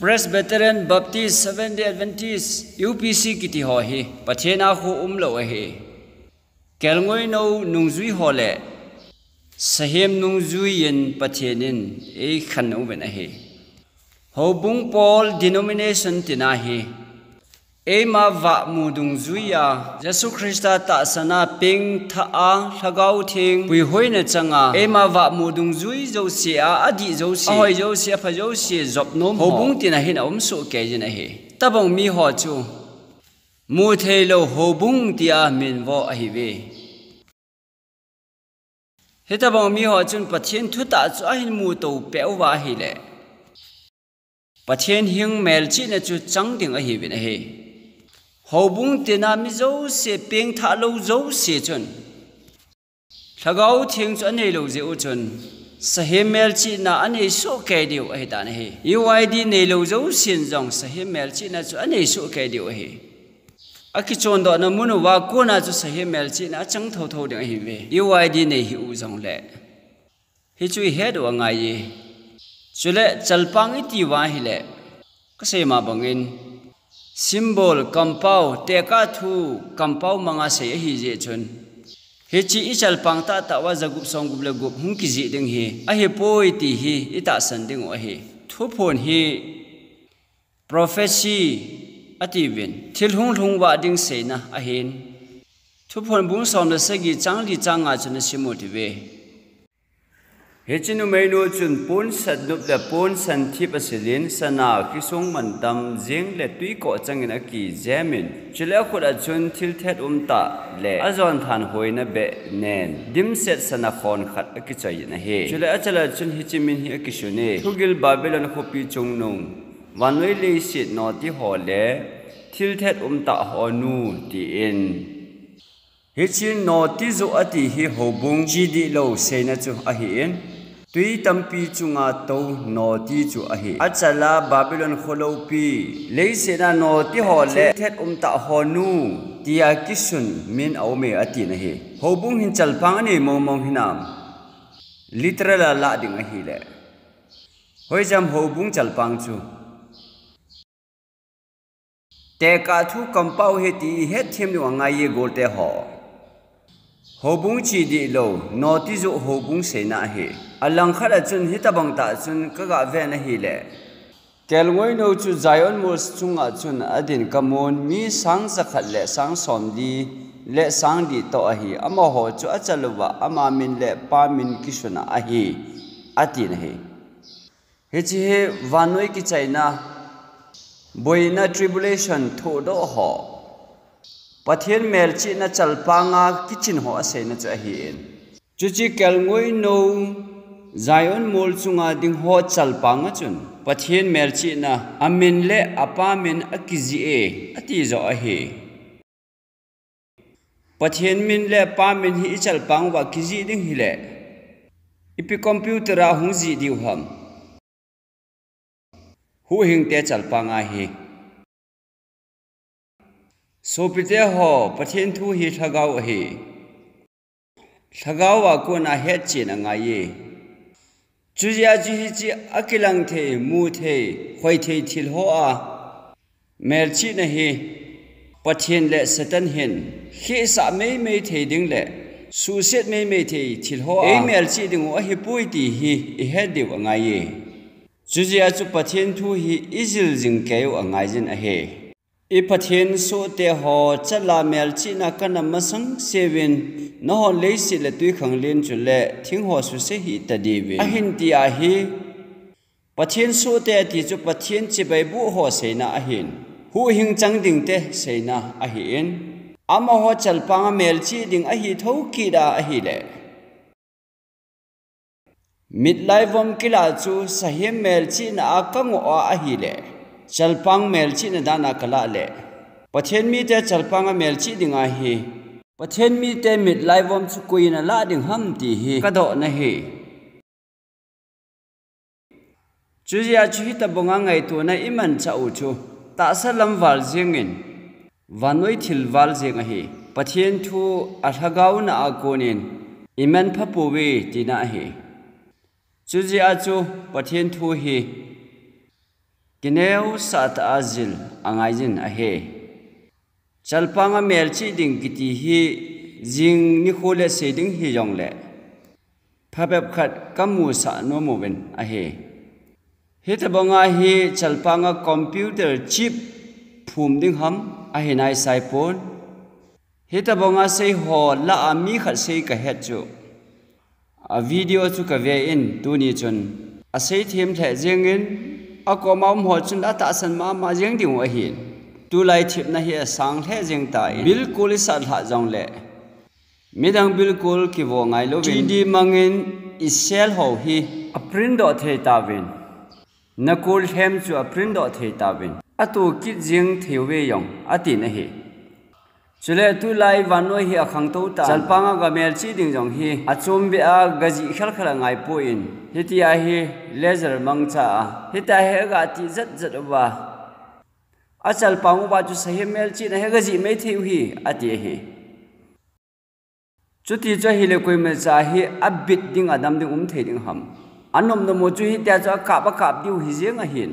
Presbyterian Baptist Seventh-day Adventist UPC kiti ho hi pathena khu lo hi kelngoi no nungzui ho le sahem nungzui yen pathenin ei khanu ben hi hobung Paul denomination tina hi ema va mudung zuya Jesu Christa ta sana ping tha a thagau thing pui hoina changa ema va mudung zui zo sia adi zo si hoi zo sia pha zo si zop nom hobung tina hin om su ke jina hi tabong mi ho chu mu thelo hobung tia min vo a hi ve hetabong mi ho chun pathen thu ta chu a hin mu to pe wa hi le pathen hing mel chi na chu chang ding a hi ve na hi hobung tina mi zo se peng tha lo zo se chun thagau thing chu anei lo je u chun sahem mel chi na anei so ke diu a hi ta na hi UID nei lo zo sin jong sahem mel chi na chu anei so ke diu a hi Akichon do na munu wa ko na chu sahi mel chi na chang tho tho de hi ve UID nei hi u jong le hi chui he do nga ye chule chalpang I ti wa hi le ka se ma bangin symbol kampau te ka thu kampau manga se hi je chun he chi I chalpang ta wa zagup song gup le gup hung ki ji ding hi a he poi ti hi ita san ding o hi thu phon hi prophecy ativin thil hung wa ding se na a hin thu phon bung som na sagi changli changa chuna simotive he chinu mai no chun pon sat nup le pon san thip asilin sana kisung mandam jeng le tui ko changin a ki jamin chile khut a chun thil thet ta le azon than hoina be nen dim set sana khon khat a ki chai na he chile a chala chun hi chimin hi a ki shune thugil babylon khopi chung nong wanoi le sit no ti ho le thil thet ta ho nu ti in hi chin no ti zo ati hi hobung chi di lo se na chu a hi in tui tampi chunga to no ti chu a hi achala babylon kholo pi le se na no ti ho le thet ta ho nu ti a kisun min au me ati na hi hobung hin chalpang ani mong hinam literal la ding a hi le hoi jam hobung chalpang chu te ka thu kampau he ti he thim ni nga ye gol te ho hobung chi di lo no ti zo hobung se na he alang khara chun hi tabang ta chun ka ga ve na hi le kel ngoi no chu zion mos chunga chun adin kamon mi sang zakhat le sang som di le sang di to a hi ama ho chu achaluwa ama min le pa min kisuna a hi ati na he he chi he vanoi ki chaina boina tribulation tho do ho pathian mel chi na chalpanga kitchen ho ase na cha hi en chuchi kel ngoi no zion mol chunga ding ho chalpanga chun pathian mel chi na amin le apa min akiji e ati zo a hi pathian min le pa min hi chalpang wa kiji ding hi le ipi computer a hung ji di ham hu hing te chalpanga hi so pite ho pathian thu hi thagau hi thagau wa ko na he chi na nga ye chuya ji hi chi akilang the mu the khoi the thil ho a mel chi na hi pathian le satan hen he sa me the ding le su set me the thil ho a mel chi ding o hi pui ti hi I he de wa nga ye chuya chu pathian thu hi izil jing ke o ngai jin a he I pathian so te ho chala mel chi na kana masang seven no ho le si le tui khang len chu le thing ho su se hi ta di ve a hin ti a hi pathian so te ti chu pathian chi bai bu ho se na a hin hu hing chang ding te se na a hi en ama ho chal pang mel chi ding a hi tho ki da a hi le midlife vom kila chu sahem mel chi na akang o a hi le chalpang mel chi na dana kala le pathian mi te chalpang mel chi dinga hi pathian mi te midlife vom chu kuina la ding ham ti hi kado na hi chuya chu ta bonga ngai tu na iman cha u chu ta salam wal jengin vanoi thil wal jeng hi pathian thu athagau na akonin iman phapu we tina hi chuya chu pathian thu hi kineu sat azil angaijin a he chalpanga mel chi ding kiti hi jing ni khole se ding hi jong le phapep khat kamu sa no moven a he hitabanga hi chalpanga computer chip phum ding ham a he nai sai pon hitabanga sei ho la ami khat sei ka het chu a video chu ka ve in tu ni chun a sei them the jengin ako mam ho chun ata san ma jeng ding wa hin tu lai thip na hi sang the jeng ta bilkul sa tha jong le midang bilkul ki wo ngai lo vin di mangin isel ho hi aprin do the ta vin nakul hem chu aprin do the ta vin atu ki jeng thewe yong ati na hi chule tu lai vanoi hi akhang to ta chalpanga ga mel chi ding jong hi achom be a gaji khal khala ngai po in hiti a hi laser mangcha hita he ga ti zat zat wa achal pangu ba chu sahem mel chi na he ga ji mai theu hi ati hi chuti cho hi le koi me cha hi abit ding adam ding thei ding ham anom no mo chu hi ta cho ka ba kap diu hi jeng a hin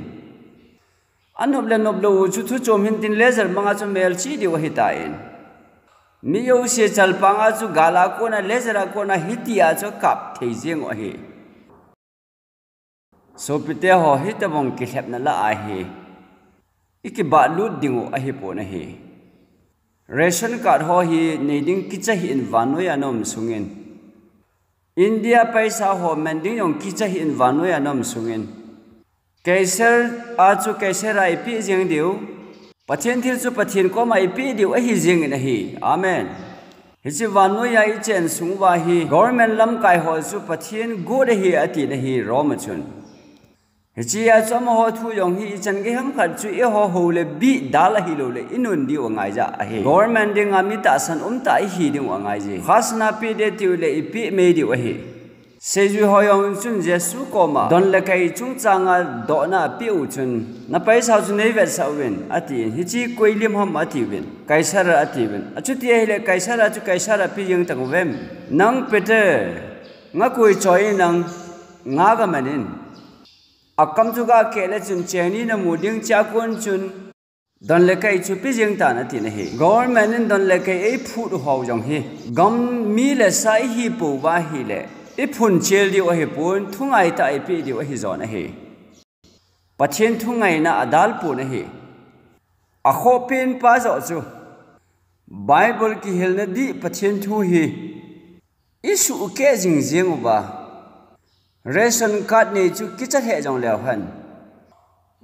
anop le nop lo chu thu chom hin tin laser manga chu mel chi diu hi ta in mi yo se chal panga chu gala ko na laser ko na hitia cho kap thei jeng a hi so pite ho hi ta bong ki hlep na la a hi iki ba lut dingo a hi po na hi ration card ho hi neiding kicha hi in vanoi anom sungin India paisa ho mending yong kicha hi in vanoi anom sungin kaiser a chu kaiser ai pi jeng diu pathian thil chu pathian ko mai pi diu a hi jeng na hi amen hi chi vanoi ya i chen sungwa hi government lam kai ho chu pathian go de hi ati na hi rom chun Hichi ya choma ho thu yong hi chan ge ham khat chu e ho le bi dala hi lo le inun di wa ngai ja a he government ding ami ta san ta hi ding wa ngai ji khasna pi de ti le pi me di wa he se ju ho yong chun jesu ko ma don le kai chung changa do na pi u chun na pai sa chu nei vet sa win ati hichi koi lim ham ati win kaisar ati win achu ti he le kaisar pi yeng tang wem nang peter nga koi choi nang nga ga manin akam juga kele chun cheni na muding cha kon chun don le kai chu pi jing ta na ti na he government in don le kai e phu du ho jong he gam mi le sai hi pu wa hi le e phun chel di wa he pun thungai ta e pi di wa hi zo na he pathian thungai na adal pu na he a kho pin pa zo chu bible ki hel na di pathian thu hi isu ke jing jing ba ration card ne chu kichat he jong leo han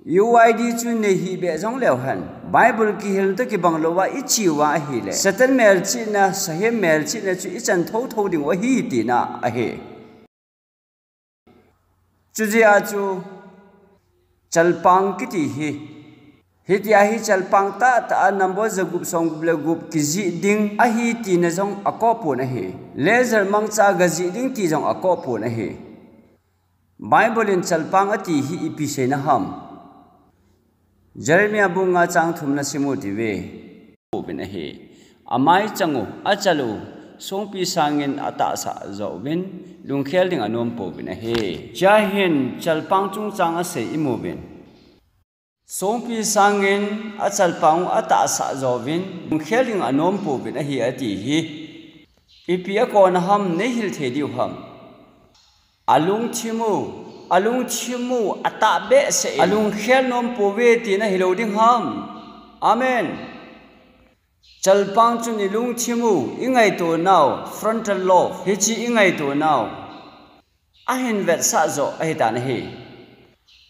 UID chu ne hi be jong leo han bible ki hil to ki banglo wa ichi wa hi le satan mel chi na sahem mel chi na chu ichan tho ding wa hi ti na a he chu ji a chu chalpang ki ti hi hitia hi chalpang ta number za gup song ble gup ki ji ding a hi ti na jong akopu na he laser mang cha ga ji ding ti jong akopu na he Bible in chalpang ati hi ipi se na ham Jeremiah bunga chang thum na simu ti we bin he amai changu achalu songpi sangin ata sa zo bin lungkhel ding anom po bin he jahin chalpang chung chang a se imu bin songpi sangin achalpang ata sa zo bin lungkhel ding anom po bin hi ati hi ipi ko na ham ne hil the diu ham alung chimu ata be se alung khel nom po ve ti na hiloding ham amen chalpang chu ni lung chimu ingai to now frontal lobe hichi ingai to now ahin vet sa zo ai ta na hi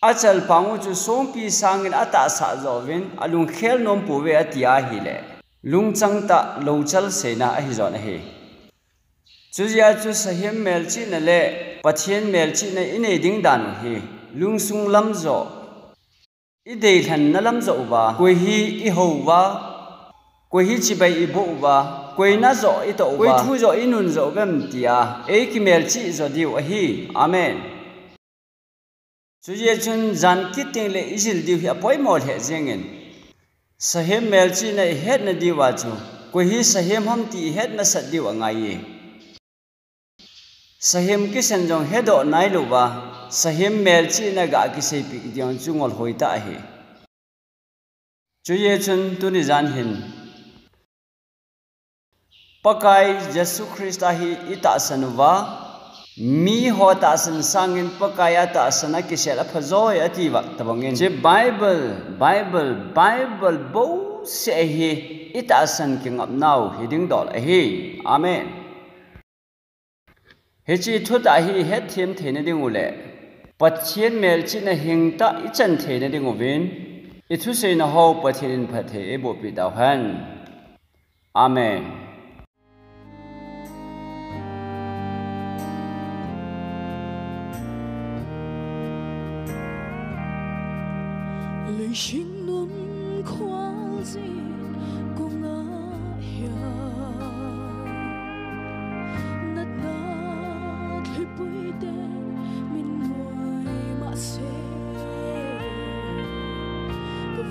a chalpang chu sompi sangin ata sa zo vin alung khel nom po ve atia hi le lung chang ta lo chal se na ai zo na hi Chuzia chu sahem mel chi na le pathian mel chi na ine ding dan hi lungsung lam zo I dei than na lam zo ba koi hi I ho ba koi hi chi bai I bo ba koi na zo I to ba koi thu zo I nun zo gam tia e ki mel chi zo diu a hi amen Chuzia chun jan ki ting le izil diu hi apoi mol he jengin sahem mel chi na het na diwa chu koi hi sahem ham ti het na sat diu angai Sahem ki senjong hedo nai lo ba sahem mel chi na ga ki sei pi diang chungol hoi ta he chuye chun tu ni jan hin pakai Jesu Christ hi ita sanuwa mi ho ta san sangin pakaya ta sana ki sela phazoi ati wa tabangin je bible bo se hi ita san ki ngap nau hiding dol hi amen Hechi thuta hi het them thene ding ule pathian mel chi na hingta ichan thene ding ovin ithu se na ho pathian phathe e bo pi daw han amen Lời xin luôn khoa gì cũng ngã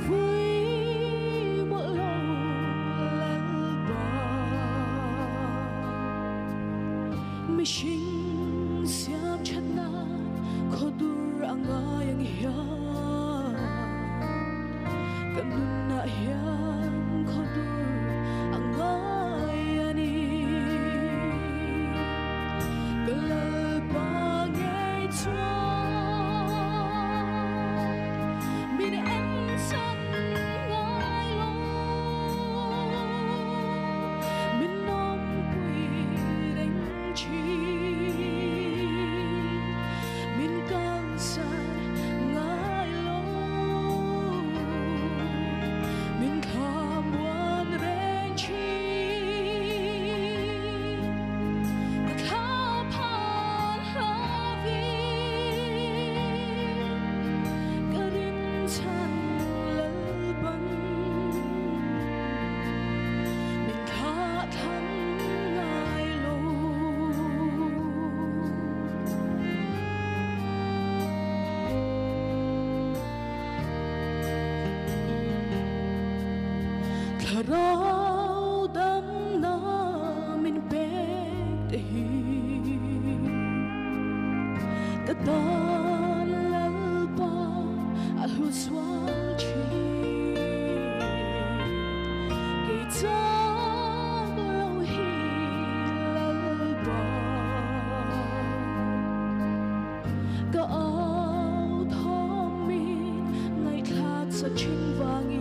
vui mi sing siam chana khodur angayang hiya kanuna hiyan khodur angayani kalpangay chua min em san ngai lo min nom quy đánh chi min căng san ngai lo min tham quan rèn chi tha phan ha vi karin chan lal ban min tha tham ngai lo Rau đam na min bek te hi ta tan lal pa al hu swal chi ke cha lo hi lal pa ka au thom min ngai thak sa chin wangi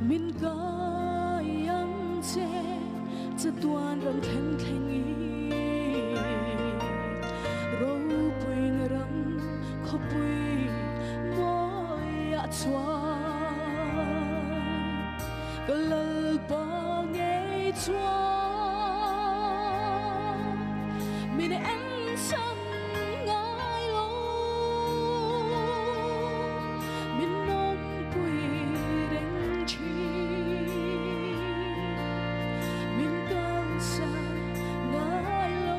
min ca yang che cha tuan ram thlen thlengi ro pui na ram kho pui moi a chwa kalal pa nge chwa min em sam ngai lo min nom pui reng chi min kan sa ngai lo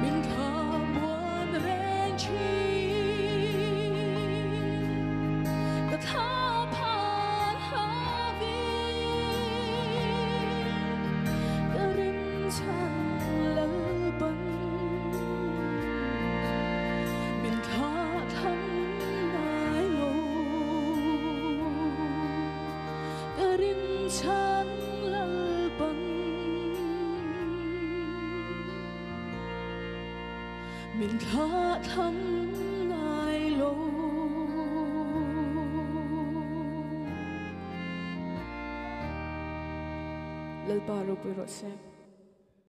min tham buồn reng chi ta tha phan ha vi ta rin chan lal ban min tha tham ngai lo ta rin chan lal ban min tha tham ngai lo lal pa ro pi ro se